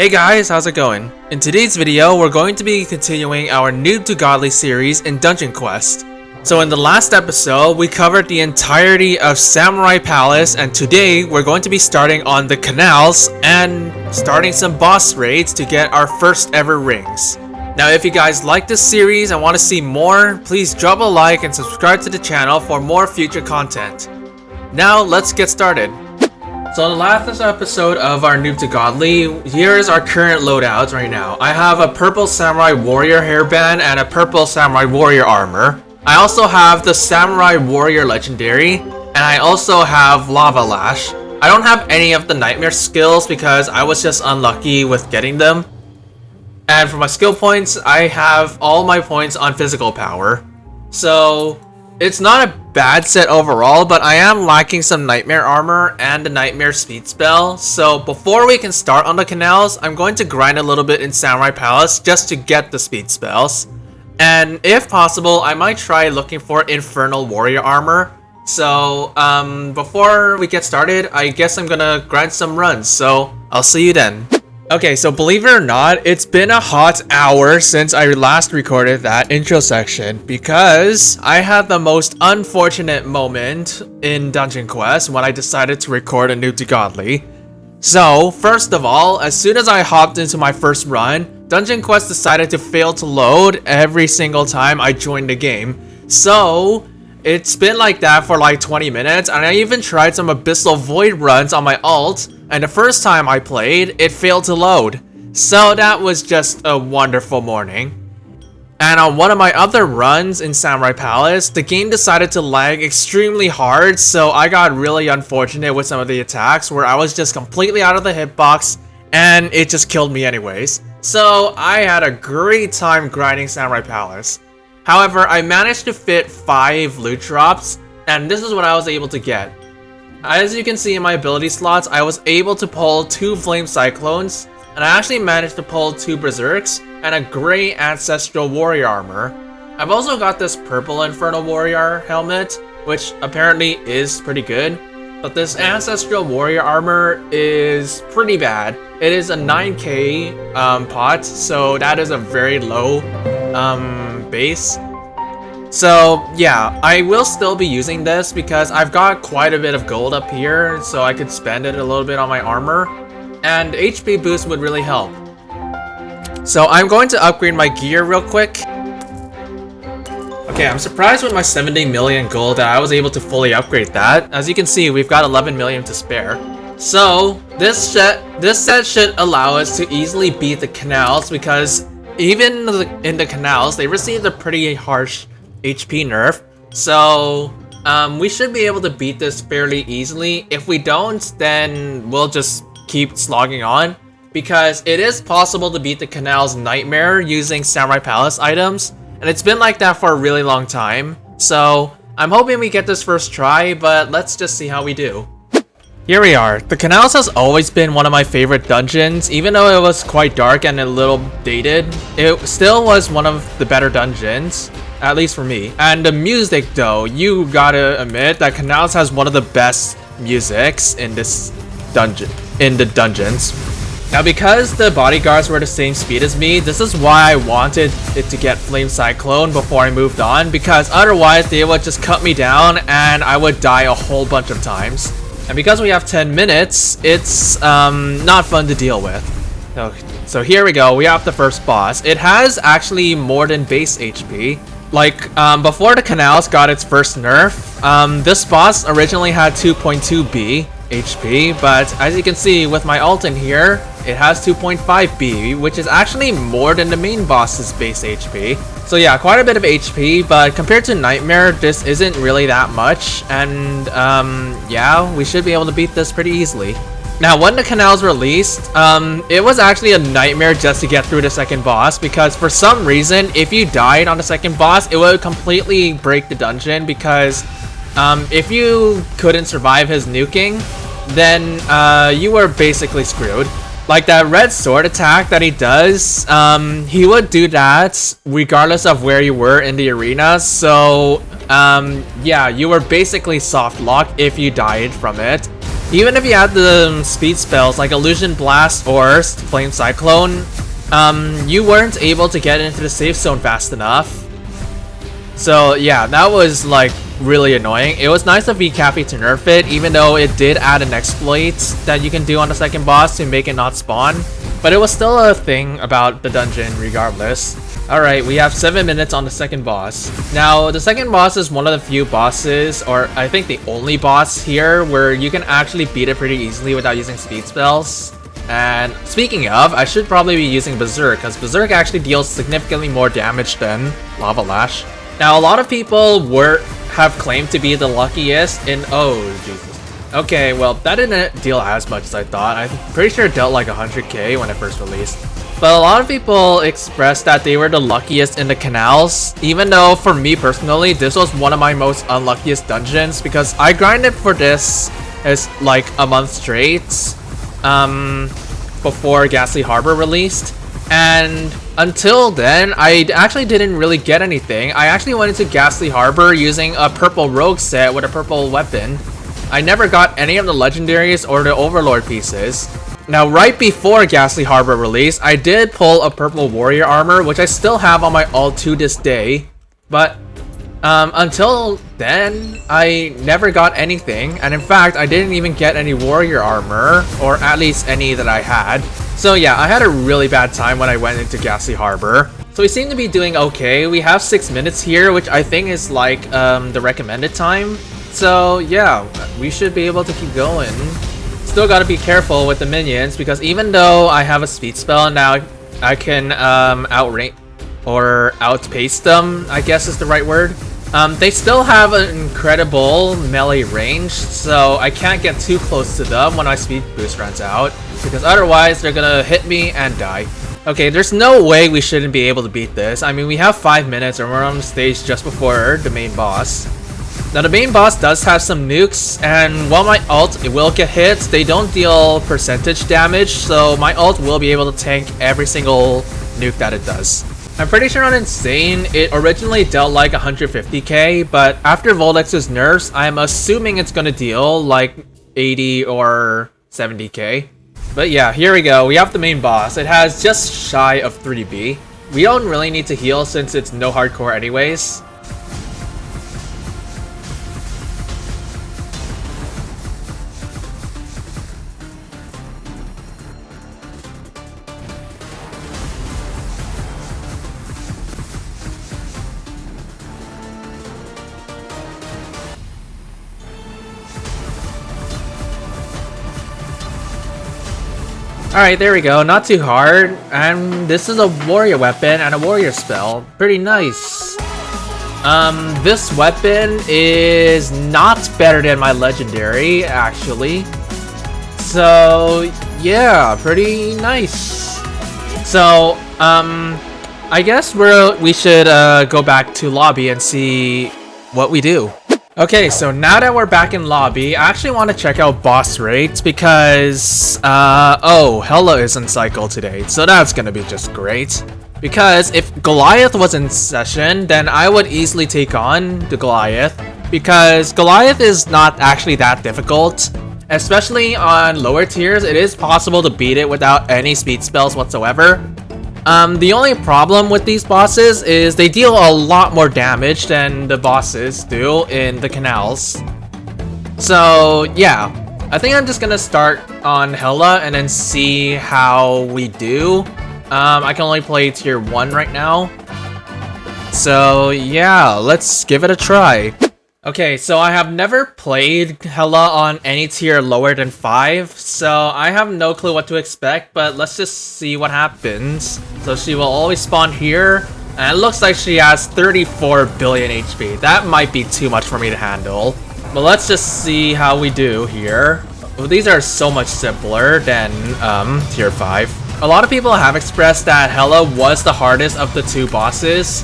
Hey guys, how's it going? In today's video, we're going to be continuing our Noob to Godly series in Dungeon Quest. So in the last episode, we covered the entirety of Samurai Palace, and today we're going to be starting on the Canals and starting some boss raids to get our first ever rings. Now if you guys like this series and want to see more, please drop a like and subscribe to the channel for more future content. Now let's get started. So in the last episode of our Noob to Godly, here is our current loadouts right now. I have a purple Samurai Warrior hairband and a purple Samurai Warrior armor. I also have the Samurai Warrior Legendary, and I also have Lava Lash. I don't have any of the Nightmare skills because I was just unlucky with getting them. And for my skill points, I have all my points on physical power. So it's not a bad set overall, but I am lacking some Nightmare armor and a Nightmare speed spell. So before we can start on the Canals, I'm going to grind a little bit in Samurai Palace just to get the speed spells. And if possible, I might try looking for Infernal Warrior armor. So before we get started, I guess I'm gonna grind some runs. So I'll see you then. Okay, so believe it or not, it's been a hot hour since I last recorded that intro section because I had the most unfortunate moment in Dungeon Quest when I decided to record a Noob to Godly. So, first of all, as soon as I hopped into my first run, Dungeon Quest decided to fail to load every single time I joined the game. So, it's been like that for like 20 minutes, and I even tried some Abyssal Void runs on my alt, and the first time I played, it failed to load. So that was just a wonderful morning. And on one of my other runs in Samurai Palace, the game decided to lag extremely hard, so I got really unfortunate with some of the attacks where I was just completely out of the hitbox, and it just killed me anyways. So I had a great time grinding Samurai Palace. However, I managed to fit 5 loot drops, and this is what I was able to get. As you can see in my ability slots, I was able to pull 2 Flame Cyclones, and I actually managed to pull 2 Berserks, and a Grey Ancestral Warrior armor. I've also got this purple Infernal Warrior helmet, which apparently is pretty good, but this Ancestral Warrior armor is pretty bad. It is a 9k pot, so that is a very low base. So yeah, I will still be using this because I've got quite a bit of gold up here, so I could spend it a little bit on my armor, and HP boost would really help. So I'm going to upgrade my gear real quick. Okay, I'm surprised with my 70 million gold that I was able to fully upgrade that. As you can see, we've got 11 million to spare. So this set should allow us to easily beat the Canals because even in the Canals, they received a pretty harsh HP nerf. So we should be able to beat this fairly easily. If we don't, then we'll just keep slogging on, because it is possible to beat the Canals Nightmare using Samurai Palace items, and it's been like that for a really long time. So I'm hoping we get this first try, but let's just see how we do. Here we are. The Canals has always been one of my favorite dungeons. Even though it was quite dark and a little dated, it still was one of the better dungeons, at least for me. And the music though, you gotta admit that Canals has one of the best musics in this dungeon, in the dungeons. Now because the bodyguards were the same speed as me, this is why I wanted it to get Flame Cyclone before I moved on, because otherwise they would just cut me down and I would die a whole bunch of times. And because we have 10 minutes, it's not fun to deal with. So here we go, we have the first boss. It has actually more than base HP. Like, before the Canals got its first nerf, this boss originally had 2.2B HP, but as you can see with my ult in here, it has 2.5B, which is actually more than the main boss's base HP. So yeah, quite a bit of HP, but compared to Nightmare, this isn't really that much, and yeah, we should be able to beat this pretty easily. Now, when the Canals released, it was actually a nightmare just to get through the second boss, because for some reason, if you died on the second boss, it would completely break the dungeon, because if you couldn't survive his nuking, then you were basically screwed. Like that red sword attack that he does, he would do that regardless of where you were in the arena, so yeah, you were basically soft locked if you died from it. Even if you had the speed spells like Illusion Blast or Flame Cyclone, you weren't able to get into the safe zone fast enough. So yeah, that was like really annoying. It was nice of VCafe to nerf it, even though it did add an exploit that you can do on the second boss to make it not spawn. But it was still a thing about the dungeon regardless. Alright, we have 7 minutes on the second boss. Now, the second boss is one of the few bosses, or I think the only boss here, where you can actually beat it pretty easily without using speed spells. And speaking of, I should probably be using Berserk, because Berserk actually deals significantly more damage than Lava Lash. Now, a lot of people have claimed to be the luckiest in... Oh, Jesus. Okay, well, that didn't deal as much as I thought. I'm pretty sure it dealt like 100k when it first released. But a lot of people expressed that they were the luckiest in the Canals, even though for me personally, this was one of my most unluckiest dungeons because I grinded for this as like a month straight before Ghastly Harbour released. And until then, I actually didn't really get anything. I actually went into Ghastly Harbour using a purple rogue set with a purple weapon. I never got any of the legendaries or the overlord pieces. Now, right before Ghastly Harbour release, I did pull a purple warrior armor, which I still have on my ult to this day. But until then, I never got anything. And in fact, I didn't even get any warrior armor, or at least any that I had. So yeah, I had a really bad time when I went into Ghastly Harbour. So we seem to be doing okay. We have 6 minutes here, which I think is like the recommended time. So yeah, we should be able to keep going. Still gotta be careful with the minions because even though I have a speed spell now, I can outrange or outpace them, I guess is the right word. They still have an incredible melee range, so I can't get too close to them when my speed boost runs out because otherwise they're gonna hit me and die. Okay, there's no way we shouldn't be able to beat this. I mean, we have 5 minutes and we're on the stage just before the main boss. Now the main boss does have some nukes, and while my ult will get hit, they don't deal percentage damage, so my ult will be able to tank every single nuke that it does. I'm pretty sure on Insane, it originally dealt like 150k, but after Voldex's nerfs, I'm assuming it's gonna deal like 80 or 70k. But yeah, here we go, we have the main boss. It has just shy of 3B. We don't really need to heal since it's no hardcore anyways. Alright, there we go. Not too hard. And this is a warrior weapon and a warrior spell. Pretty nice. This weapon is not better than my legendary, actually. So, yeah, pretty nice. So, I guess we should go back to lobby and see what we do. Okay, so now that we're back in lobby, I actually want to check out boss rates because, oh, Hela is in cycle today, so that's gonna be just great. Because if Goliath was in session, then I would easily take on the Goliath, because Goliath is not actually that difficult. Especially on lower tiers, it is possible to beat it without any speed spells whatsoever. The only problem with these bosses is they deal a lot more damage than the bosses do in the Canals. So yeah, I think I'm just gonna start on Hela and then see how we do. I can only play tier 1 right now. So yeah, let's give it a try. Okay, so I have never played Hela on any tier lower than 5, so I have no clue what to expect, but let's just see what happens. So she will always spawn here, and it looks like she has 34 billion HP. That might be too much for me to handle. But let's just see how we do here. Well, these are so much simpler than tier 5. A lot of people have expressed that Hela was the hardest of the 2 bosses.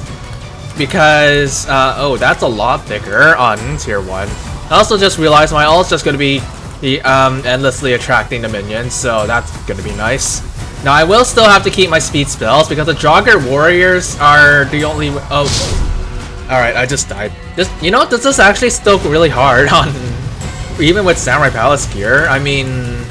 Because, oh, that's a lot thicker on tier 1. I also just realized my ult's just gonna be endlessly attracting the minions, so that's gonna be nice. Now, I will still have to keep my speed spells, because the Jogger Warriors are the only... Oh, alright, I just died. You know, this is actually still really hard on even with Samurai Palace gear, I mean,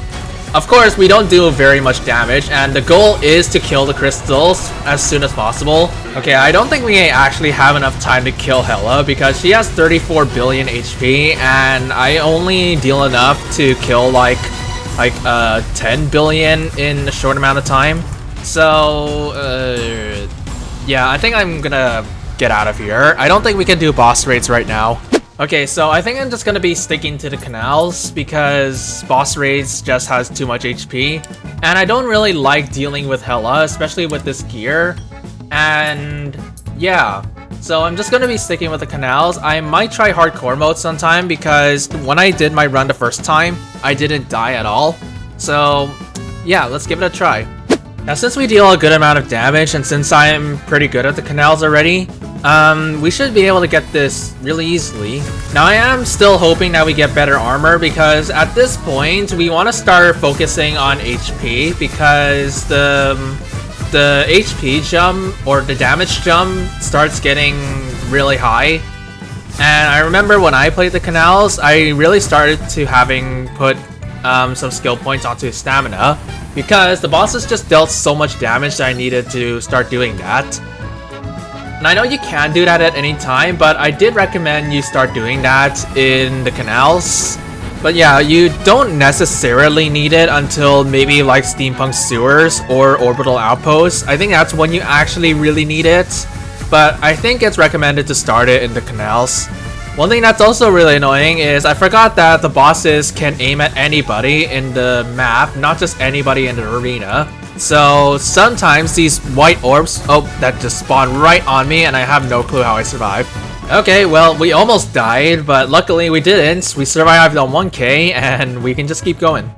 of course, we don't do very much damage, and the goal is to kill the crystals as soon as possible. Okay, I don't think we actually have enough time to kill Hela because she has 34 billion HP, and I only deal enough to kill like 10 billion in a short amount of time. So, yeah, I think I'm gonna get out of here. I don't think we can do boss raids right now. Okay, so I think I'm just gonna be sticking to the canals because boss raids just has too much HP. And I don't really like dealing with Hela, especially with this gear. And yeah, so I'm just gonna be sticking with the canals. I might try hardcore mode sometime because when I did my run the first time, I didn't die at all. So yeah, let's give it a try. Now since we deal a good amount of damage and since I'm pretty good at the canals already, we should be able to get this really easily. Now I am still hoping that we get better armor because at this point we want to start focusing on HP because the HP jump or the damage jump starts getting really high. And I remember when I played the canals, I really started to having put some skill points onto stamina because the bosses just dealt so much damage that I needed to start doing that. And I know you can do that at any time, but I did recommend you start doing that in the canals. But yeah, you don't necessarily need it until maybe like Steampunk Sewers or Orbital Outposts. I think that's when you actually really need it. But I think it's recommended to start it in the canals. One thing that's also really annoying is I forgot that the bosses can aim at anybody in the map, not just anybody in the arena. So sometimes these white orbs, oh, that just spawned right on me and I have no clue how I survived. Okay, well, we almost died, but luckily we didn't. We survived on 1k and we can just keep going.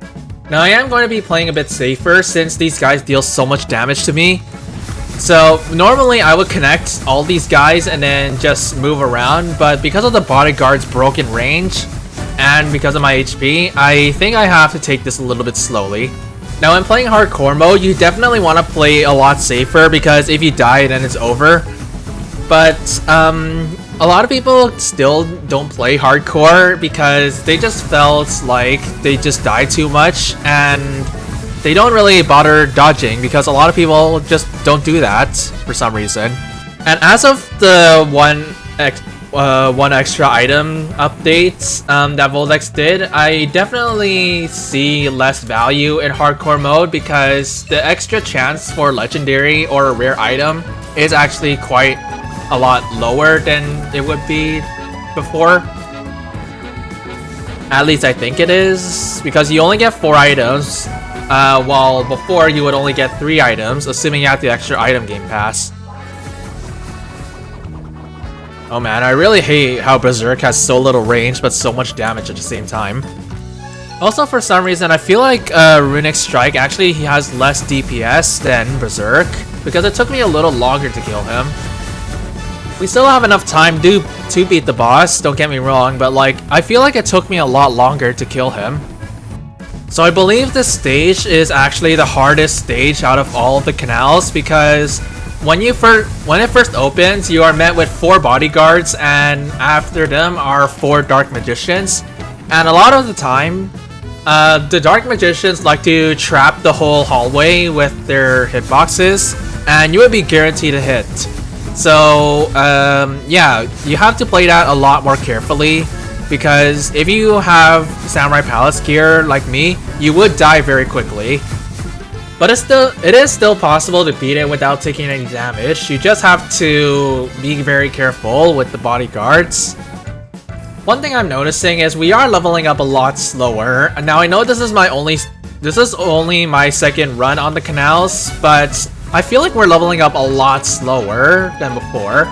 Now I am going to be playing a bit safer since these guys deal so much damage to me. So normally I would connect all these guys and then just move around, but because of the bodyguard's broken range and because of my HP, I think I have to take this a little bit slowly. Now when playing hardcore mode, you definitely want to play a lot safer because if you die then it's over. But a lot of people still don't play hardcore because they just felt like they just died too much and they don't really bother dodging because a lot of people just don't do that for some reason. And as of the one extra item updates that Voldex did, I definitely see less value in hardcore mode because the extra chance for legendary or a rare item is actually quite a lot lower than it would be before. At least I think it is, because you only get 4 items, while before you would only get 3 items, assuming you have the extra item game pass. Oh man, I really hate how Berserk has so little range but so much damage at the same time. Also, for some reason, I feel like Runic Strike actually has less DPS than Berserk because it took me a little longer to kill him. We still have enough time to beat the boss, don't get me wrong, but like, I feel like it took me a lot longer to kill him. So I believe this stage is actually the hardest stage out of all of the canals because when it first opens, you are met with 4 bodyguards and after them are 4 dark magicians. And a lot of the time, the dark magicians like to trap the whole hallway with their hitboxes and you would be guaranteed a hit. So yeah, you have to play that a lot more carefully because if you have Samurai Palace gear like me, you would die very quickly. But it is still possible to beat it without taking any damage. You just have to be very careful with the bodyguards. One thing I'm noticing is we are leveling up a lot slower. Now I know this is only my second run on the canals, but I feel like we're leveling up a lot slower than before.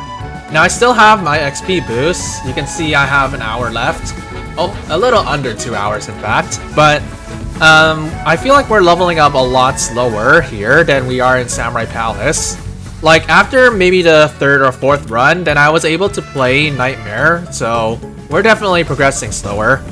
Now I still have my XP boost. You can see I have an hour left. Oh, a little under 2 hours in fact. But I feel like we're leveling up a lot slower here than we are in Samurai Palace. Like after maybe the 3rd or 4th run, then I was able to play Nightmare. So we're definitely progressing slower.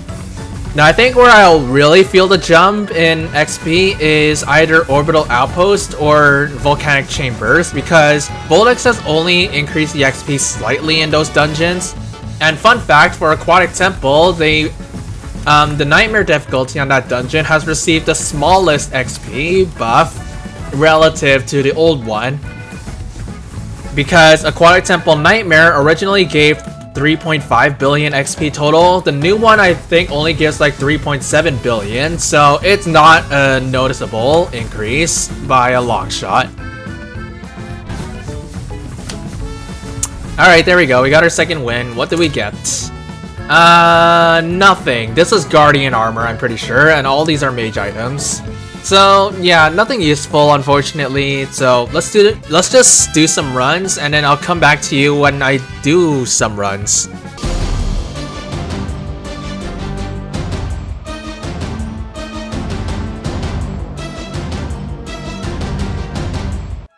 Now I think where I'll really feel the jump in XP is either Orbital Outpost or Volcanic Chambers because Voldex has only increased the XP slightly in those dungeons. And fun fact, for Aquatic Temple, they the Nightmare difficulty on that dungeon has received the smallest XP buff relative to the old one. Because Aquatic Temple Nightmare originally gave 3.5 billion XP total, the new one I think only gives like 3.7 billion, so it's not a noticeable increase by a long shot. Alright, there we go. We got our second win. What did we get? Nothing. This is Guardian armor, I'm pretty sure, and all these are mage items. So yeah, nothing useful unfortunately. So let's just do some runs, and then I'll come back to you when I do some runs.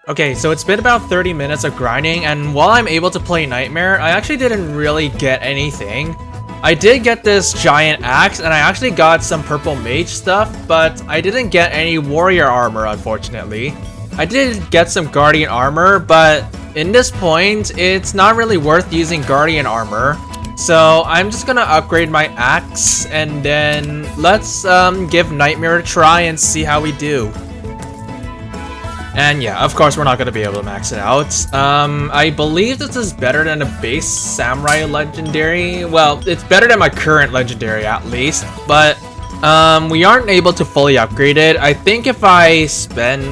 Okay, so it's been about 30 minutes of grinding, and while I'm able to play Nightmare, I actually didn't really get anything. I did get this giant axe, and I actually got some purple mage stuff, but I didn't get any warrior armor, unfortunately. I did get some guardian armor, but in this point, it's not really worth using guardian armor. So I'm just gonna upgrade my axe, and then let's give Nightmare a try and see how we do. And yeah, of course we're not going to be able to max it out. I believe this is better than the base Samurai Legendary. Well, it's better than my current Legendary at least. But we aren't able to fully upgrade it. I think if I spend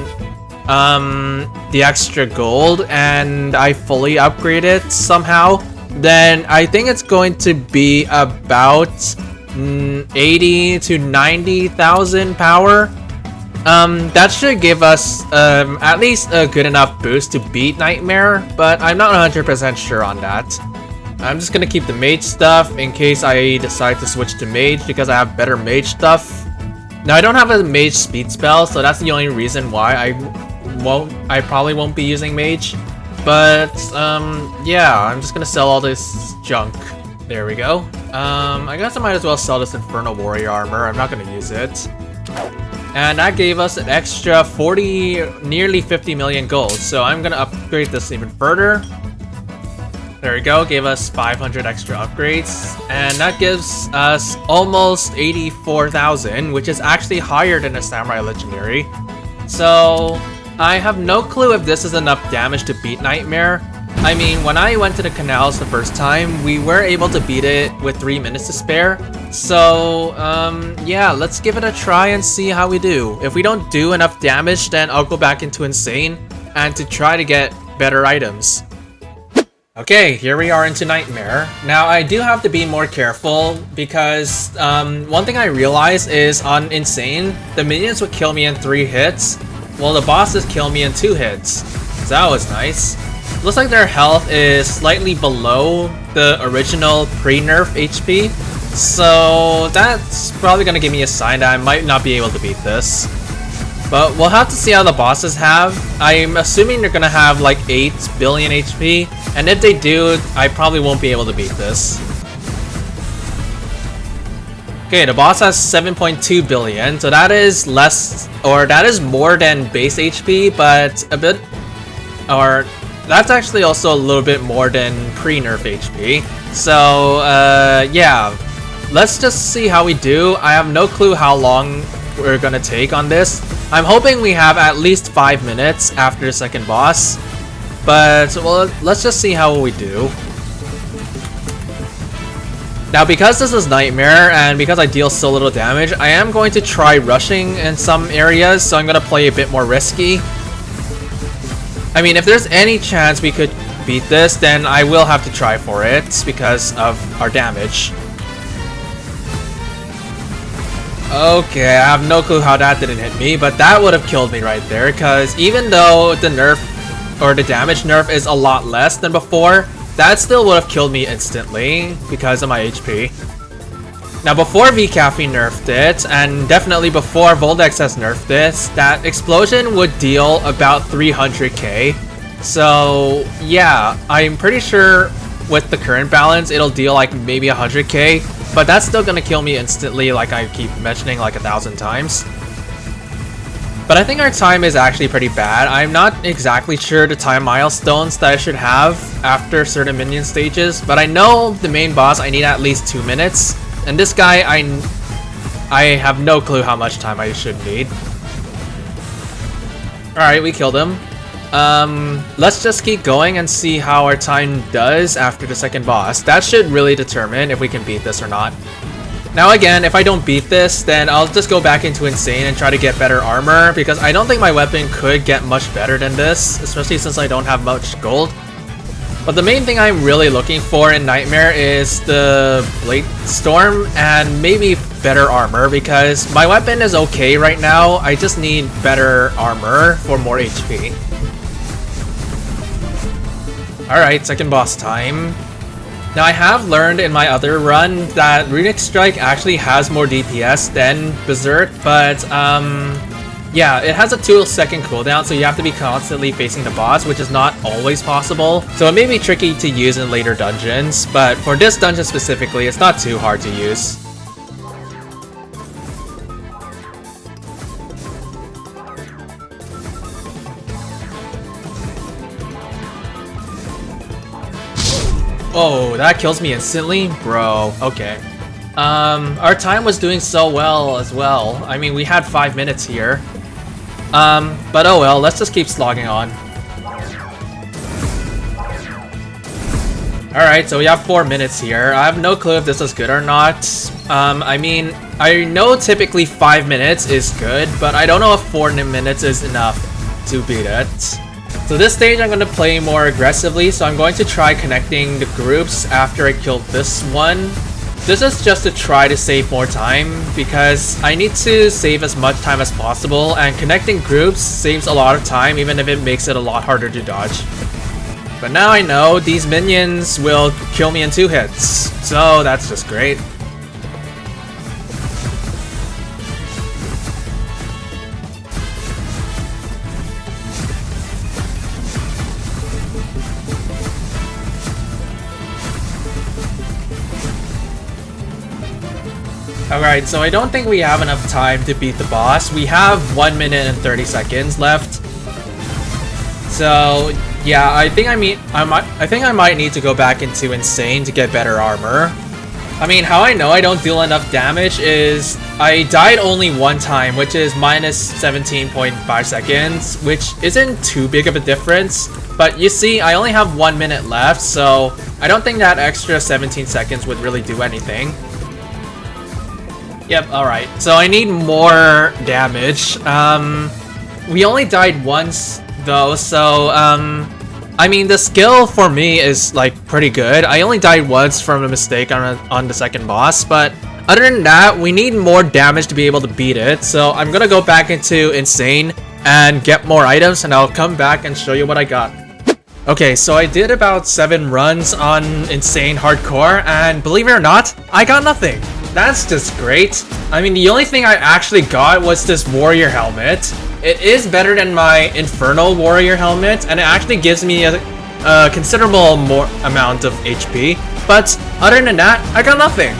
the extra gold and I fully upgrade it somehow, then I think it's going to be about 80 to 90,000 power. That should give us at least a good enough boost to beat Nightmare, but I'm not 100% sure on that. I'm just gonna keep the mage stuff in case I decide to switch to mage because I have better mage stuff. Now I don't have a mage speed spell, so that's the only reason why I probably won't be using mage. But yeah, I'm just gonna sell all this junk. There we go. I guess I might as well sell this Infernal Warrior armor. I'm not gonna use it. And that gave us an extra 40, nearly 50 million gold. So I'm gonna upgrade this even further. There we go, gave us 500 extra upgrades. And that gives us almost 84,000, which is actually higher than a Samurai Legendary. So I have no clue if this is enough damage to beat Nightmare. I mean, when I went to the Canals the first time, we were able to beat it with 3 minutes to spare. So, yeah, let's give it a try and see how we do. If we don't do enough damage, then I'll go back into Insane and to try to get better items. Okay, here we are into Nightmare. Now, I do have to be more careful because one thing I realized is on Insane, the minions would kill me in 3 hits, while the bosses kill me in 2 hits. So that was nice. Looks like their health is slightly below the original pre-nerf HP. So that's probably gonna give me a sign that I might not be able to beat this. But we'll have to see how the bosses have. I'm assuming they're gonna have like 8 billion HP. And if they do, I probably won't be able to beat this. Okay, the boss has 7.2 billion. So that is less, or that is more than base HP, but a bit, or that's actually also a little bit more than pre-nerf HP. So, yeah. Let's just see how we do. I have no clue how long we're gonna take on this. I'm hoping we have at least 5 minutes after the second boss. But, well, let's just see how we do. Now, because this is Nightmare, and because I deal so little damage, I am going to try rushing in some areas, so I'm gonna play a bit more risky. I mean, if there's any chance we could beat this, then I will have to try for it because of our damage. Okay, I have no clue how that didn't hit me, but that would have killed me right there, because even though the nerf, or the damage nerf is a lot less than before, that still would have killed me instantly because of my HP. Now, before VCafe nerfed it, and definitely before Voldex has nerfed this, that explosion would deal about 300k. So, yeah, I'm pretty sure with the current balance, it'll deal like maybe 100k, but that's still gonna kill me instantly, like I keep mentioning like 1,000 times. But I think our time is actually pretty bad. I'm not exactly sure the time milestones that I should have after certain minion stages, but I know the main boss I need at least 2 minutes, and this guy I have no clue how much time I should need. Alright, we killed him. Let's just keep going and see how our time does after the second boss. That should really determine if we can beat this or not. Now again, if I don't beat this, then I'll just go back into Insane and try to get better armor, because I don't think my weapon could get much better than this, especially since I don't have much gold. But the main thing I'm really looking for in Nightmare is the Blade Storm and maybe better armor, because my weapon is okay right now. I just need better armor for more HP. Alright, second boss time. Now I have learned in my other run that Runic Strike actually has more DPS than Berserk, but yeah, it has a 2-second cooldown, so you have to be constantly facing the boss, which is not always possible. So it may be tricky to use in later dungeons, but for this dungeon specifically, it's not too hard to use. Oh, that kills me instantly? Bro, okay. Our time was doing so well as well. I mean, we had 5 minutes here. But oh well, let's just keep slogging on. Alright, so we have 4 minutes here. I have no clue if this is good or not. I mean, I know typically 5 minutes is good, but I don't know if 4 minutes is enough to beat it. So this stage I'm going to play more aggressively, so I'm going to try connecting the groups after I killed this one. This is just to try to save more time, because I need to save as much time as possible, and connecting groups saves a lot of time even if it makes it a lot harder to dodge. But now I know these minions will kill me in 2 hits, so that's just great. Alright, so I don't think we have enough time to beat the boss. We have 1 minute and 30 seconds left. So yeah, I think I might need to go back into Insane to get better armor. I mean, how I know I don't deal enough damage is I died only 1 time, which is minus 17.5 seconds, which isn't too big of a difference. But you see, I only have 1 minute left, so I don't think that extra 17 seconds would really do anything. Yep, alright. So I need more damage. We only died once, though, so, I mean, the skill for me is, like, pretty good. I only died once from a mistake on the second boss, but other than that, we need more damage to be able to beat it. So I'm gonna go back into Insane and get more items, and I'll come back and show you what I got. Okay, so I did about 7 runs on Insane Hardcore, and believe it or not, I got nothing. That's just great. I mean, the only thing I actually got was this warrior helmet. It is better than my infernal warrior helmet, and it actually gives me a considerable more amount of HP. But other than that, I got nothing.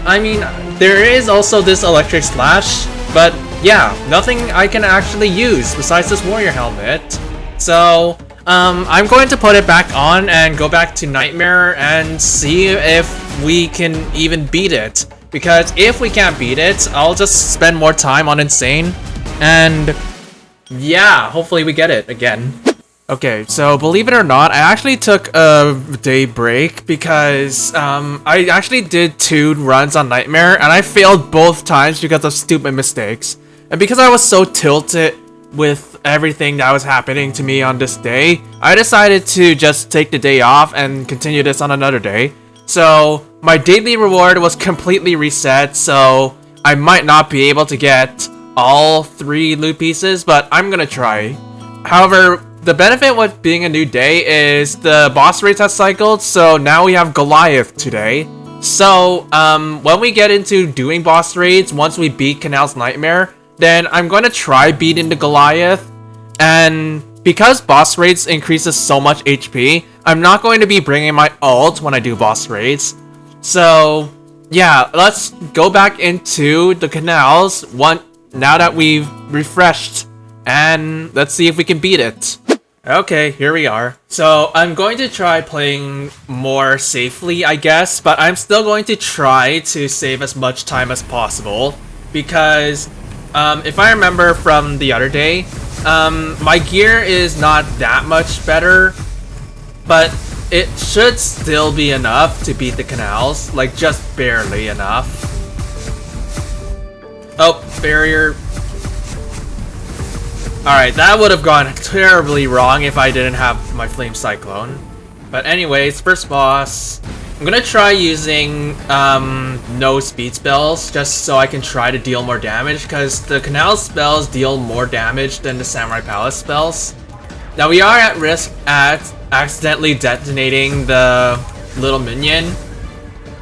I mean, there is also this electric slash, but yeah, nothing I can actually use besides this warrior helmet. So I'm going to put it back on and go back to Nightmare and see if we can even beat it. Because if we can't beat it, I'll just spend more time on Insane, and yeah, hopefully we get it again. Okay, so believe it or not, I actually took a day break because I actually did 2 runs on Nightmare, and I failed both times because of stupid mistakes. And because I was so tilted with everything that was happening to me on this day, I decided to just take the day off and continue this on another day. So my daily reward was completely reset, so I might not be able to get all 3 loot pieces, but I'm gonna try. However, the benefit with being a new day is the boss rates have cycled, so now we have Goliath today. So when we get into doing boss raids, once we beat Canals Nightmare, then I'm going to try beating the Goliath. And because boss raids increases so much HP, I'm not going to be bringing my ult when I do boss raids. So yeah, let's go back into the Canals now that we've refreshed, and let's see if we can beat it. Okay, here we are. So I'm going to try playing more safely, I guess, but I'm still going to try to save as much time as possible. because if I remember from the other day, my gear is not that much better, but it should still be enough to beat the Canals, like just barely enough. Oh, barrier. Alright, that would have gone terribly wrong if I didn't have my Flame Cyclone. But anyways, first boss. I'm gonna try using no speed spells just so I can try to deal more damage, because the Canal spells deal more damage than the Samurai Palace spells. Now we are at risk at accidentally detonating the little minion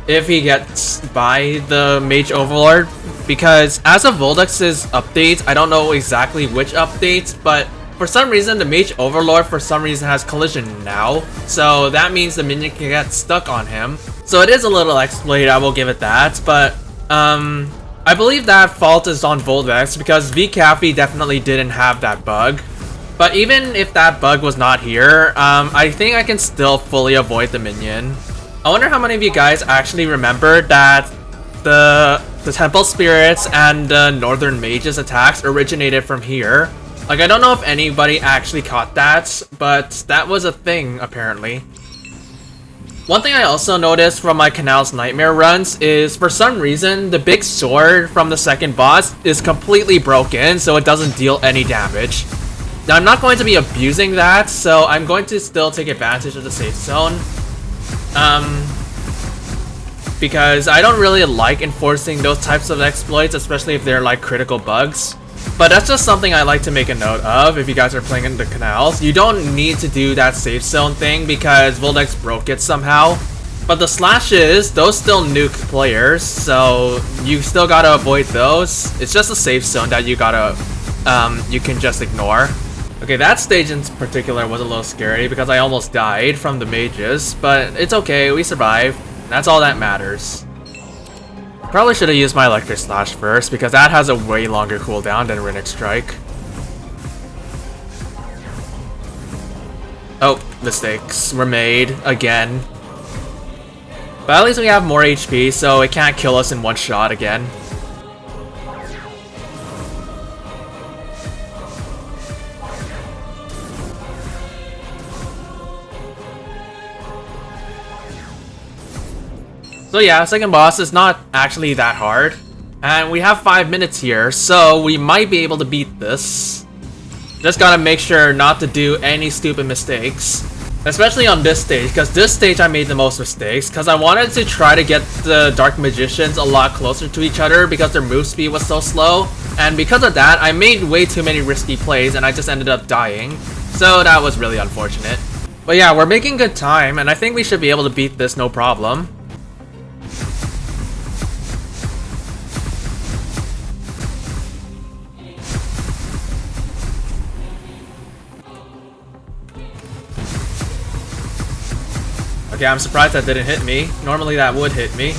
if he gets by the Mage Overlord, because as of Voldex's update, I don't know exactly which update, but for some reason the Mage Overlord for some reason has collision now, so that means the minion can get stuck on him. So it is a little exploit, I will give it that, but I believe that fault is on Voldex because VCafe definitely didn't have that bug. But even if that bug was not here, I think I can still fully avoid the minion. I wonder how many of you guys actually remember that the Temple Spirits and the Northern Mages attacks originated from here. Like, I don't know if anybody actually caught that, but that was a thing, apparently. One thing I also noticed from my Canals Nightmare runs is, for some reason, the big sword from the second boss is completely broken, so it doesn't deal any damage. Now, I'm not going to be abusing that, so I'm going to still take advantage of the safe zone. Because I don't really like enforcing those types of exploits, especially if they're like critical bugs. But that's just something I like to make a note of if you guys are playing in the Canals. You don't need to do that safe zone thing because Voldex broke it somehow. But the slashes, those still nuke players, so you still gotta avoid those. It's just a safe zone that you gotta, you can just ignore. Okay, that stage in particular was a little scary because I almost died from the mages, but it's okay, we survived. That's all that matters. Probably should have used my Electric Slash first because that has a way longer cooldown than Runic Strike. Oh, mistakes were made again. But at least we have more HP, so it can't kill us in one shot again. So yeah, second boss is not actually that hard. And we have 5 minutes here, so we might be able to beat this. Just gotta make sure not to do any stupid mistakes. Especially on this stage, because this stage I made the most mistakes, because I wanted to try to get the Dark Magicians a lot closer to each other because their move speed was so slow. And because of that, I made way too many risky plays and I just ended up dying. So that was really unfortunate. But yeah, we're making good time, and I think we should be able to beat this no problem. Okay, I'm surprised that didn't hit me. Normally that would hit me.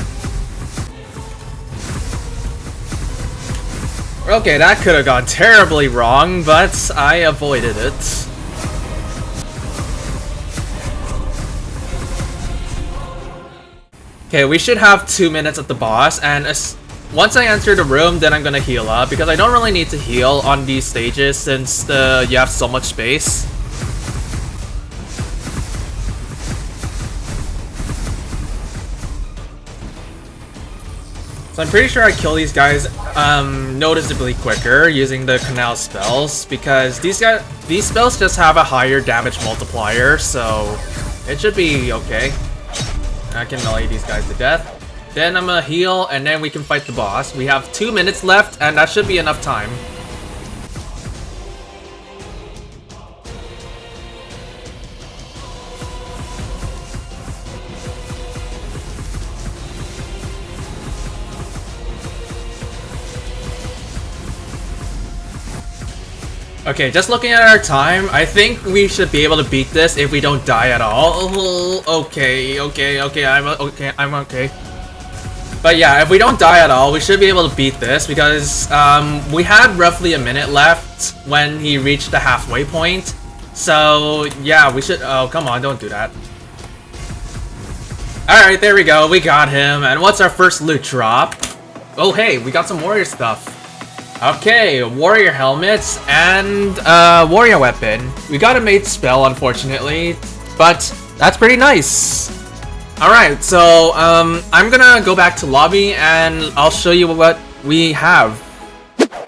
Okay, that could have gone terribly wrong, but I avoided it. Okay, we should have 2 minutes at the boss, and once I enter the room, then I'm gonna heal up, because I don't really need to heal on these stages since you have so much space. So I'm pretty sure I kill these guys noticeably quicker using the Canal spells, because these spells just have a higher damage multiplier, so it should be okay. I can melee these guys to death. Then I'm gonna heal, and then we can fight the boss. We have 2 minutes left, and that should be enough time. Okay, just looking at our time, I think we should be able to beat this if we don't die at all. Oh, okay, I'm okay. But yeah, if we don't die at all, we should be able to beat this because we had roughly a minute left when he reached the halfway point. So yeah, we should. Oh, come on, don't do that. Alright, there we go, we got him. And what's our first loot drop? Oh hey, we got some warrior stuff. Okay, warrior helmets and warrior weapon. We got a mage spell, unfortunately, but that's pretty nice. Alright, so I'm gonna go back to lobby and I'll show you what we have.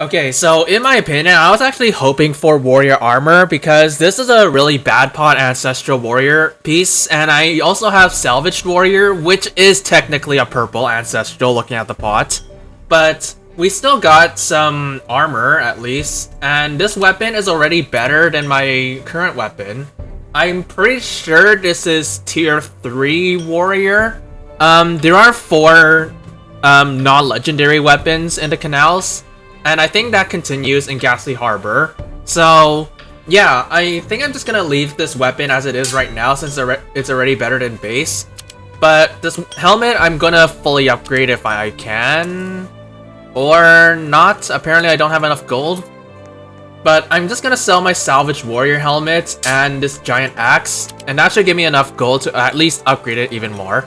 Okay, so in my opinion, I was actually hoping for warrior armor because this is a really bad pot ancestral warrior piece, and I also have salvaged warrior, which is technically a purple ancestral looking at the pot. But we still got some armor at least, and this weapon is already better than my current weapon. I'm pretty sure this is tier 3 warrior. There are 4 non-legendary weapons in the Canals, and I think that continues in Ghastly Harbor. So yeah, I think I'm just gonna leave this weapon as it is right now since it's already better than base. But this helmet I'm gonna fully upgrade if I can. Or not. Apparently I don't have enough gold. But I'm just gonna sell my salvaged warrior helmet and this giant axe, and that should give me enough gold to at least upgrade it even more.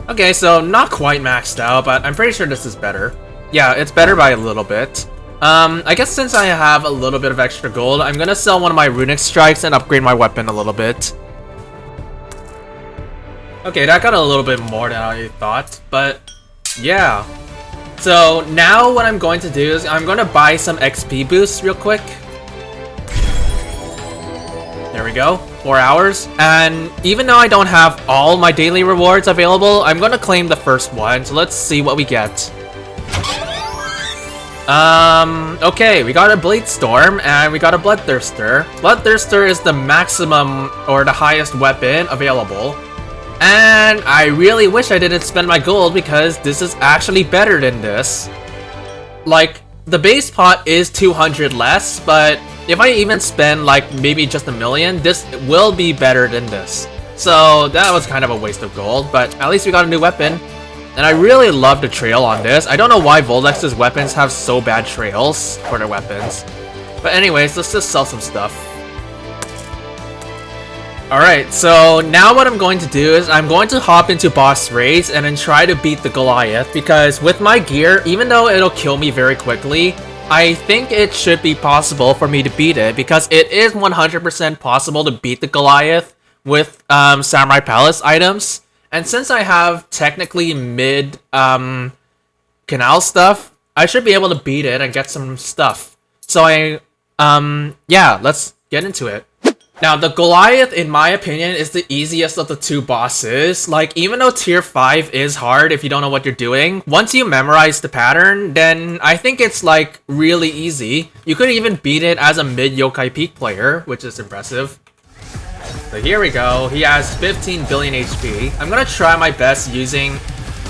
Okay, so not quite maxed out, but I'm pretty sure this is better. Yeah, it's better by a little bit. I guess since I have a little bit of extra gold, I'm gonna sell one of my runic strikes and upgrade my weapon a little bit. Okay, that got a little bit more than I thought, but yeah. So now what I'm going to do is I'm going to buy some XP boosts real quick. There we go, 4 hours. And even though I don't have all my daily rewards available, I'm going to claim the first one. So let's see what we get. Okay, we got a Blade Storm and we got a Bloodthirster. Bloodthirster is the maximum or the highest weapon available. And I really wish I didn't spend my gold because this is actually better than this. Like, the base pot is 200 less, but if I even spend like maybe just 1 million, this will be better than this. So that was kind of a waste of gold, but at least we got a new weapon. And I really love the trail on this. I don't know why Voldex's weapons have so bad trails for their weapons. But anyways, let's just sell some stuff. Alright, so now what I'm going to do is I'm going to hop into boss raids and then try to beat the Goliath, because with my gear, even though it'll kill me very quickly, I think it should be possible for me to beat it, because it is 100% possible to beat the Goliath with Samurai Palace items. And since I have technically mid canal stuff, I should be able to beat it and get some stuff. So yeah, let's get into it. Now, the Goliath, in my opinion, is the easiest of the 2 bosses. Like, even though tier 5 is hard if you don't know what you're doing, once you memorize the pattern, then I think it's, like, really easy. You could even beat it as a mid-Yokai Peak player, which is impressive. So here we go. He has 15 billion HP. I'm gonna try my best using...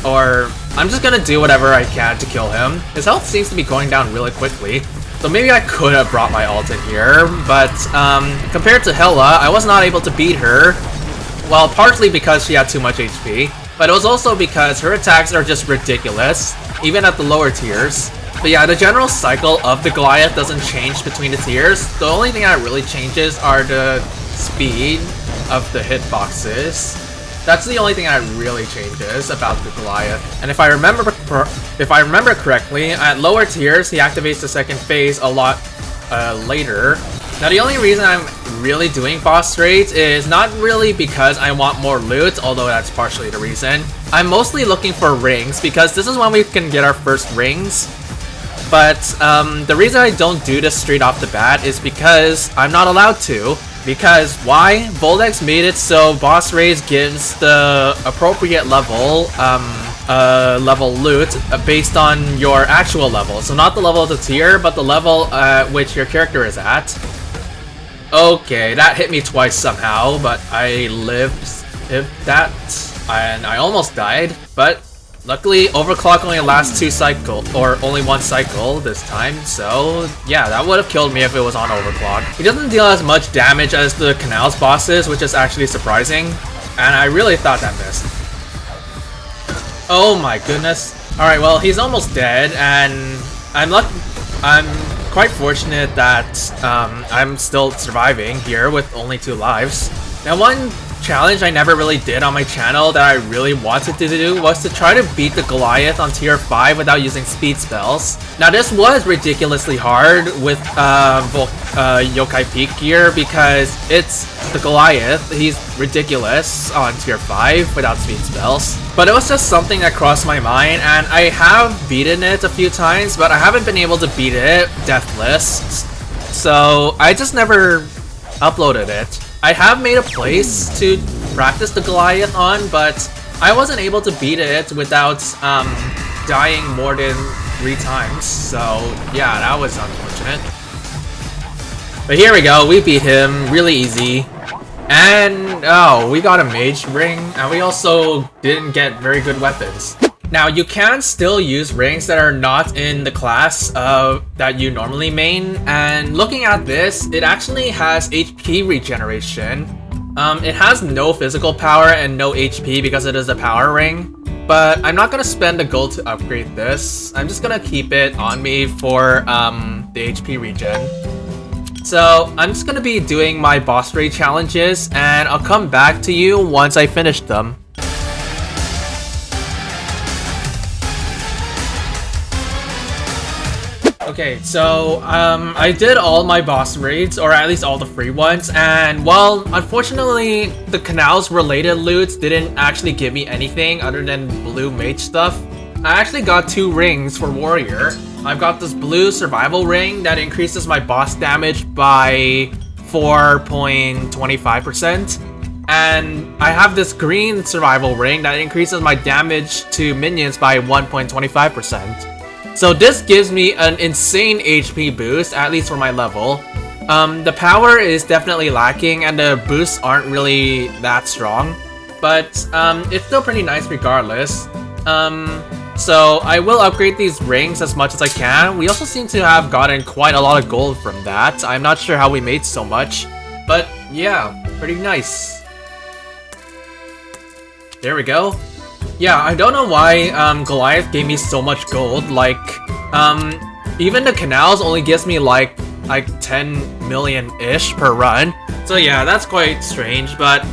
or I'm just gonna do whatever I can to kill him. His health seems to be going down really quickly. So maybe I could have brought my ult in here, but compared to Hela, I was not able to beat her. Well, partly because she had too much HP, but it was also because her attacks are just ridiculous, even at the lower tiers. But yeah, the general cycle of the Goliath doesn't change between the tiers. The only thing that really changes are the speed of the hitboxes. That's the only thing that really changes about the Goliath. And if I remember correctly, at lower tiers, he activates the second phase a lot later. Now, the only reason I'm really doing boss raids is not really because I want more loot, although that's partially the reason. I'm mostly looking for rings, because this is when we can get our first rings. But the reason I don't do this straight off the bat is because I'm not allowed to. Because why? Voldex made it so boss raids gives the appropriate level level loot based on your actual level. So not the level of the tier, but the level which your character is at. Okay, that hit me twice somehow, but I lived that, and I almost died. But luckily, overclock only lasts 2 cycles, or only 1 cycle this time, so yeah, that would have killed me if it was on overclock. He doesn't deal as much damage as the Canals bosses, which is actually surprising, and I really thought that missed. Oh my goodness. Alright, well, he's almost dead, and I'm quite fortunate that I'm still surviving here with only 2 lives. Now, one challenge I never really did on my channel that I really wanted to do was to try to beat the Goliath on tier 5 without using speed spells. Now this was ridiculously hard with Yokai Peak gear because it's the Goliath. He's ridiculous on tier 5 without speed spells. But it was just something that crossed my mind, and I have beaten it a few times, but I haven't been able to beat it deathless. So I just never uploaded it. I have made a place to practice the Goliath on, but I wasn't able to beat it without dying more than 3 times. So yeah, that was unfortunate. But here we go, we beat him really easy. And oh, we got a mage ring, and we also didn't get very good weapons. Now, you can still use rings that are not in the class that you normally main, and looking at this, it actually has HP regeneration. It has no physical power and no HP because it is a power ring, but I'm not gonna spend the gold to upgrade this. I'm just gonna keep it on me for the HP regen. So I'm just gonna be doing my boss raid challenges, and I'll come back to you once I finish them. Okay, so I did all my boss raids, or at least all the free ones, and well, unfortunately, the Canals related loots didn't actually give me anything other than blue mage stuff. I actually got 2 rings for warrior. I've got this blue survival ring that increases my boss damage by 4.25%, and I have this green survival ring that increases my damage to minions by 1.25%. So this gives me an insane HP boost, at least for my level. The power is definitely lacking and the boosts aren't really that strong, but it's still pretty nice regardless. So I will upgrade these rings as much as I can. We also seem to have gotten quite a lot of gold from that. I'm not sure how we made so much, but yeah, pretty nice. There we go. Yeah, I don't know why Goliath gave me so much gold. Like, even the Canals only gives me like 10 million-ish per run. So yeah, that's quite strange, but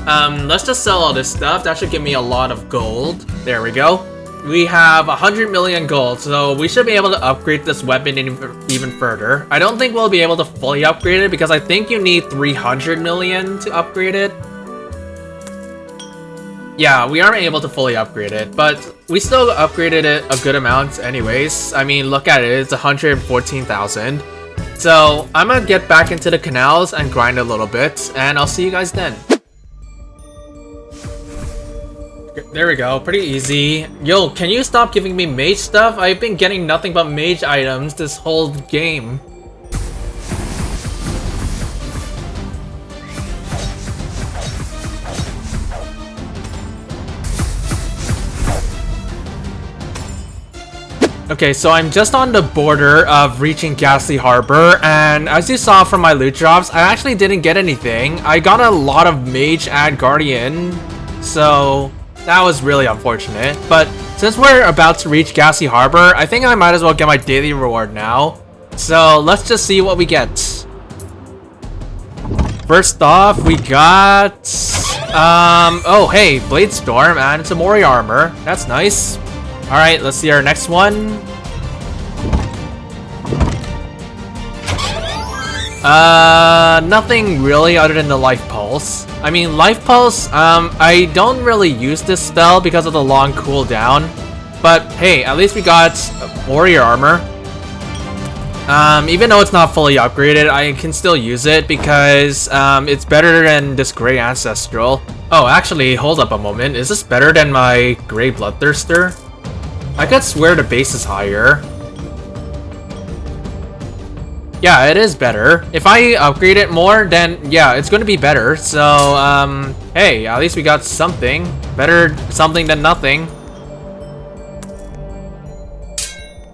let's just sell all this stuff. That should give me a lot of gold. There we go. We have 100 million gold, so we should be able to upgrade this weapon even further. I don't think we'll be able to fully upgrade it because I think you need 300 million to upgrade it. Yeah, we aren't able to fully upgrade it, but we still upgraded it a good amount anyways. I mean, look at it, it's 114,000. So I'm gonna get back into the Canals and grind a little bit, and I'll see you guys then. There we go, pretty easy. Yo, can you stop giving me mage stuff? I've been getting nothing but mage items this whole game. Okay, so I'm just on the border of reaching Ghastly Harbor, and as you saw from my loot drops, I actually didn't get anything. I got a lot of mage and guardian, so that was really unfortunate. But since we're about to reach Ghastly Harbor, I think I might as well get my daily reward now. So let's just see what we get. First off, we got oh hey, Blade Storm and some warrior armor. That's nice. Alright, let's see our next one. Nothing really other than the Life Pulse. I mean, Life Pulse, I don't really use this spell because of the long cooldown. But hey, at least we got warrior armor. Even though it's not fully upgraded, I can still use it because it's better than this Grey Ancestral. Oh, actually, hold up a moment. Is this better than my Grey Bloodthirster? I could swear the base is higher. Yeah, it is better. If I upgrade it more, then yeah, it's going to be better. So, hey, at least we got something. Better something than nothing.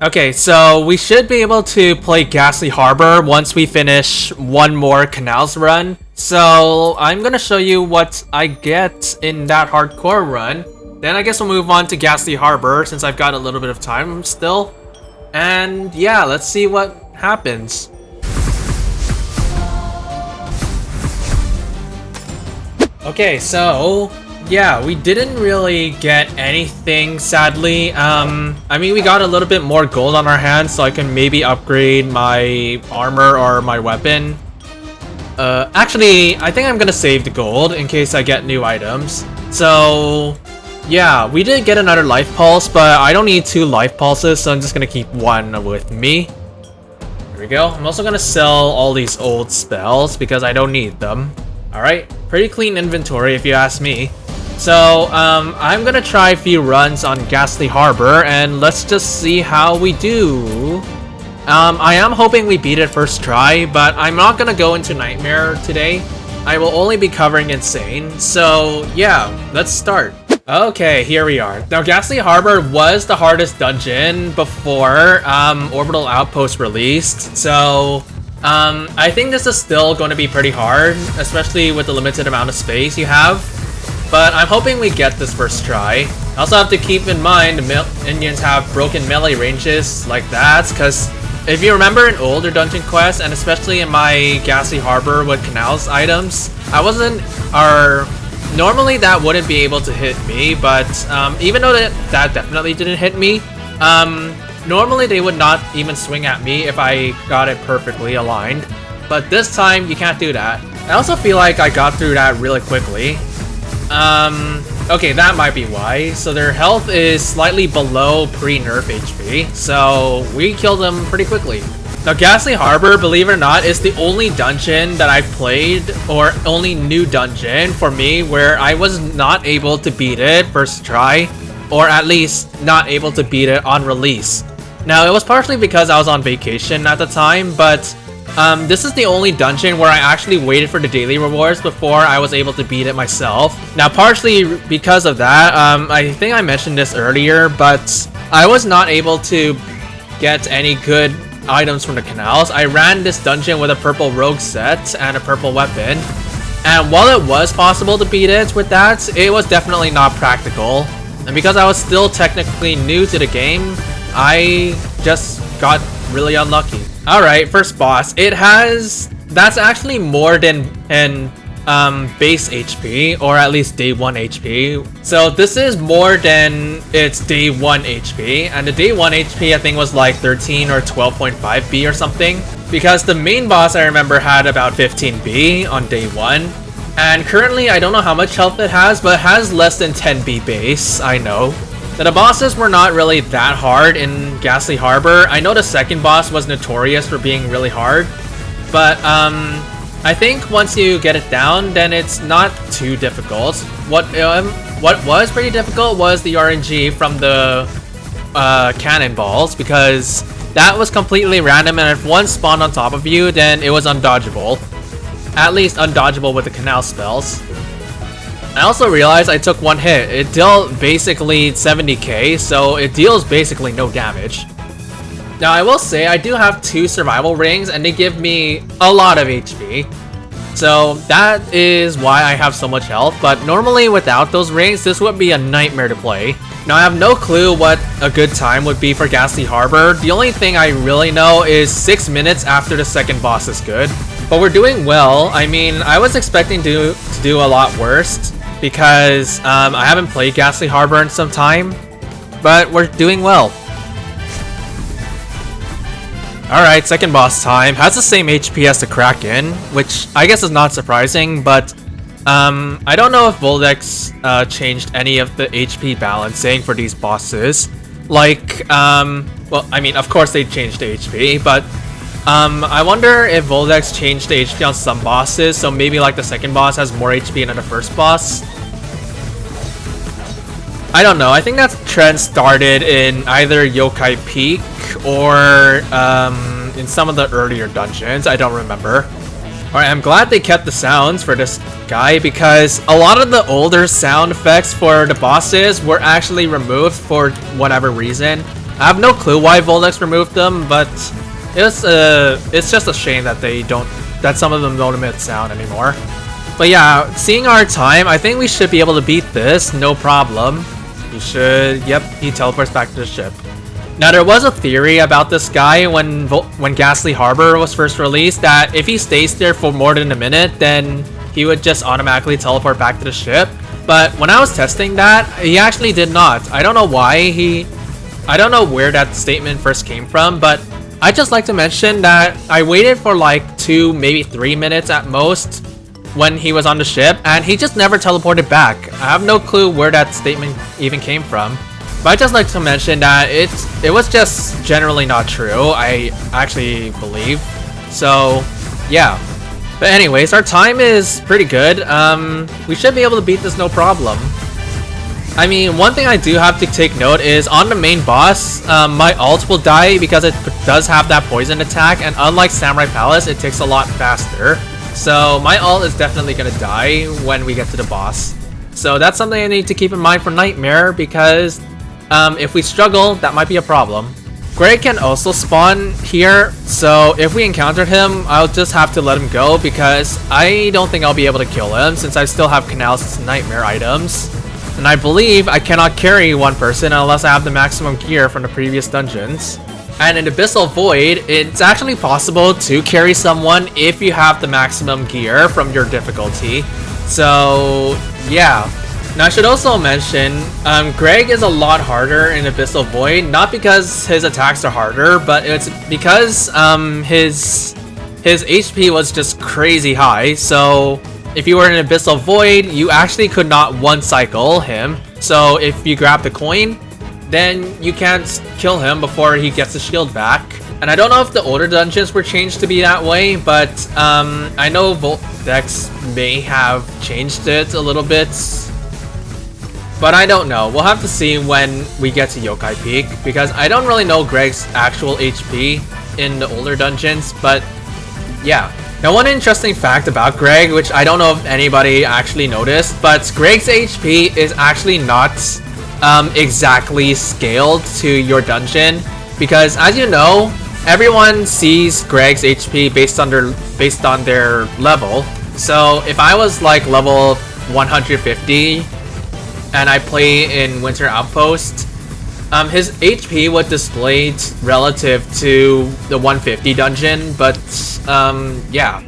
Okay, so we should be able to play Ghastly Harbor once we finish one more Canals run. So, I'm going to show you what I get in that hardcore run. Then I guess we'll move on to Ghastly Harbor since I've got a little bit of time still. And yeah, let's see what happens. Okay, so yeah, we didn't really get anything, sadly. I mean, we got a little bit more gold on our hands, so I can maybe upgrade my armor or my weapon. Actually, I think I'm gonna save the gold in case I get new items. So yeah, we did get another life pulse, but I don't need 2 life pulses, so I'm just gonna keep 1 with me. There we go. I'm also gonna sell all these old spells because I don't need them. Alright, pretty clean inventory if you ask me. So, I'm gonna try a few runs on Ghastly Harbor, and let's just see how we do. I am hoping we beat it first try, but I'm not gonna go into Nightmare today. I will only be covering Insane, so yeah, let's start. Okay, here we are. Now, Ghastly Harbor was the hardest dungeon before Orbital Outpost released, so I think this is still going to be pretty hard, especially with the limited amount of space you have. But I'm hoping we get this first try. I also have to keep in mind the minions have broken melee ranges like that, because if you remember in older Dungeon Quest, and especially in my Ghastly Harbor with Canals items, normally that wouldn't be able to hit me, but even though that definitely didn't hit me, normally they would not even swing at me if I got it perfectly aligned. But this time, you can't do that. I also feel like I got through that really quickly. Okay, that might be why. So their health is slightly below pre-nerf HP, so we killed them pretty quickly. Now, Ghastly Harbor, believe it or not, is the only dungeon that I've played, or only new dungeon for me, where I was not able to beat it first try, or at least not able to beat it on release. Now, it was partially because I was on vacation at the time, but this is the only dungeon where I actually waited for the daily rewards before I was able to beat it myself. Now, partially because of that, I think I mentioned this earlier, but I was not able to get any good items from the Canals. I ran this dungeon with a purple rogue set and a purple weapon, and while it was possible to beat it with that, it was definitely not practical. And because I was still technically new to the game, I just got really unlucky. Alright, first boss. That's actually more than base HP, or at least day 1 HP. So this is more than its day 1 HP, and the day 1 HP I think was like 13 or 12.5 B or something, because the main boss I remember had about 15 B on day 1, and currently I don't know how much health it has, but it has less than 10 B base, I know. Now, the bosses were not really that hard in Ghastly Harbor. I know the second boss was notorious for being really hard, but I think once you get it down, then it's not too difficult. What was pretty difficult was the RNG from the cannonballs, because that was completely random, and if one spawned on top of you, then it was undodgeable. At least undodgeable with the Canal spells. I also realized I took 1 hit. It dealt basically 70k, so it deals basically no damage. Now, I will say I do have 2 survival rings, and they give me a lot of HP. So that is why I have so much health, but normally without those rings, this would be a nightmare to play. Now, I have no clue what a good time would be for Ghastly Harbor. The only thing I really know is 6 minutes after the second boss is good. But we're doing well. I mean, I was expecting to do a lot worse, because I haven't played Ghastly Harbor in some time, but we're doing well. Alright, second boss time. Has the same HP as the Kraken, which I guess is not surprising, but I don't know if Voldex changed any of the HP balancing for these bosses. Like, well, I mean, of course they changed the HP, but I wonder if Voldex changed the HP on some bosses, so maybe like the second boss has more HP than the first boss. I don't know, I think that trend started in either Yokai Peak or in some of the earlier dungeons, I don't remember. Alright, I'm glad they kept the sounds for this guy, because a lot of the older sound effects for the bosses were actually removed for whatever reason. I have no clue why Voldex removed them, but it's just a shame that some of them don't emit sound anymore. But yeah, seeing our time, I think we should be able to beat this, no problem. You should, yep, he teleports back to the ship. Now, there was a theory about this guy when Ghastly Harbor was first released, that if he stays there for more than a minute, then he would just automatically teleport back to the ship. But when I was testing that, he actually did not. I don't know why I don't know where that statement first came from, but I just like to mention that I waited for like 2, maybe 3 minutes at most when he was on the ship, and he just never teleported back. I have no clue where that statement even came from. But I just like to mention that it was just generally not true, I actually believe. So, yeah. But anyways, our time is pretty good. We should be able to beat this no problem. I mean, one thing I do have to take note is on the main boss, my ult will die because it does have that poison attack, and unlike Samurai Palace, it takes a lot faster. So my ult is definitely gonna die when we get to the boss. So that's something I need to keep in mind for Nightmare, because if we struggle, that might be a problem. Gregg can also spawn here, so if we encountered him, I'll just have to let him go because I don't think I'll be able to kill him since I still have Canals' Nightmare items. And I believe I cannot carry one person unless I have the maximum gear from the previous dungeons. And in Abyssal Void, it's actually possible to carry someone if you have the maximum gear from your difficulty. So, yeah. Now I should also mention, Gregg is a lot harder in Abyssal Void, not because his attacks are harder, but it's because his HP was just crazy high. So if you were in Abyssal Void, you actually could not one-cycle him. So if you grab the coin, then you can't kill him before he gets the shield back. And I don't know if the older dungeons were changed to be that way, but I know Voldex may have changed it a little bit. But I don't know. We'll have to see when we get to Yokai Peak, because I don't really know Gregg's actual HP in the older dungeons, but yeah. Now, one interesting fact about Gregg, which I don't know if anybody actually noticed, but Gregg's HP is actually not exactly scaled to your dungeon, because as you know, everyone sees Gregg's HP based on their level. So if I was like level 150 and I play in Winter Outpost, his HP would display relative to the 150 dungeon, but yeah,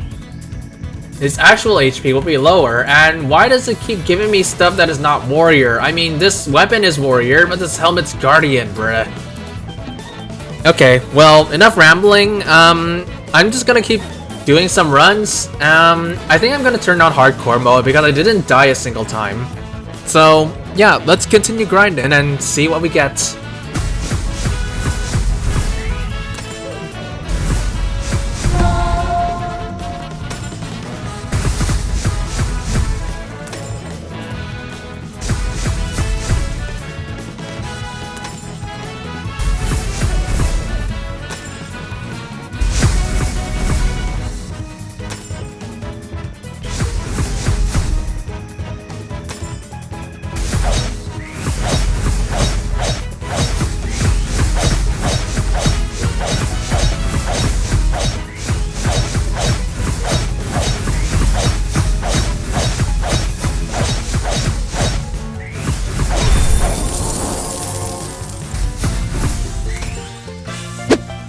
his actual HP will be lower. And why does it keep giving me stuff that is not warrior? I mean, this weapon is warrior, but this helmet's guardian, bruh. Okay, well, enough rambling. I'm just gonna keep doing some runs. I think I'm gonna turn on hardcore mode because I didn't die a single time. So yeah, let's continue grinding and see what we get.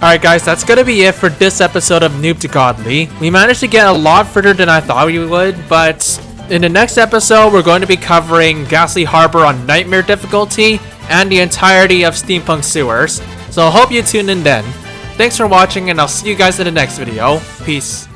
Alright guys, that's gonna be it for this episode of Noob to Godly. We managed to get a lot further than I thought we would, but in the next episode we're going to be covering Ghastly Harbor on Nightmare difficulty and the entirety of Steampunk Sewers. So I hope you tune in then. Thanks for watching, and I'll see you guys in the next video. Peace.